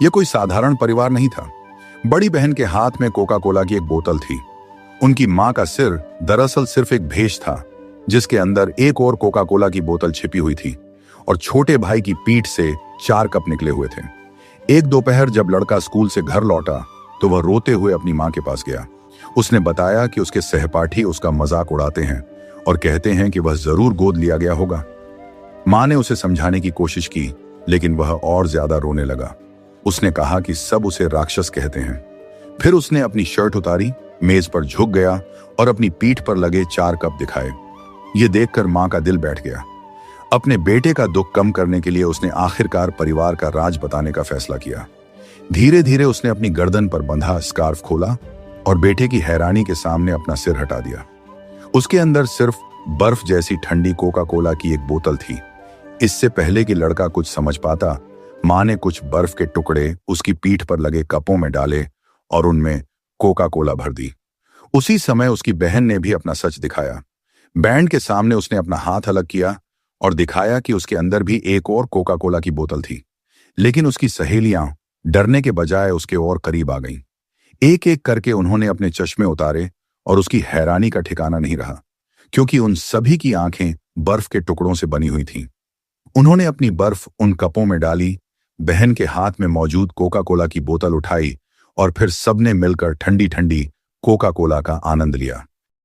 यह कोई साधारण परिवार नहीं था। बड़ी बहन के हाथ में कोका कोला की एक बोतल थी। उनकी मां का सिर दरअसल सिर्फ एक भेष था, जिसके अंदर एक और कोका कोला की बोतल छिपी हुई थी, और छोटे भाई की पीठ से 4 कप निकले हुए थे। एक दोपहर जब लड़का स्कूल से घर लौटा तो वह रोते हुए अपनी मां के पास गया। उसने बताया कि उसके सहपाठी उसका मजाक उड़ाते हैं और कहते हैं कि वह जरूर गोद लिया गया होगा। मां ने उसे समझाने की कोशिश की, लेकिन वह और ज्यादा रोने लगा। उसने कहा कि सब उसे राक्षस कहते हैं। फिर उसने अपनी शर्ट उतारी, मेज पर झुक गया और अपनी पीठ पर लगे 4 कप दिखाए। ये देखकर मां का दिल बैठ गया। अपने बेटे का दुख कम करने के लिए उसने आखिरकार परिवार का राज बताने का फैसला किया। धीरे धीरे उसने अपनी गर्दन पर बंधा स्कार्फ खोला और बेटे की हैरानी के सामने अपना सिर हटा दिया। उसके अंदर सिर्फ बर्फ जैसी ठंडी कोका कोला की एक बोतल थी। इससे पहले कि लड़का कुछ समझ पाता, मां ने कुछ बर्फ के टुकड़े उसकी पीठ पर लगे कपों में डाले और उनमें कोका कोला भर दी। उसी समय उसकी बहन ने भी अपना सच दिखाया। बैंड के सामने उसने अपना हाथ अलग किया और दिखाया कि उसके अंदर भी एक और कोका कोला की बोतल थी। लेकिन उसकी सहेलियां डरने के बजाय उसके और करीब आ गईं। एक एक करके उन्होंने अपने चश्मे उतारे और उसकी हैरानी का ठिकाना नहीं रहा, क्योंकि उन सभी की आंखें बर्फ के टुकड़ों से बनी हुई थीं। उन्होंने अपनी बर्फ उन कपों में डाली, बहन के हाथ में मौजूद कोका कोला की बोतल उठाई और फिर सबने मिलकर ठंडी ठंडी कोका कोला का आनंद लिया।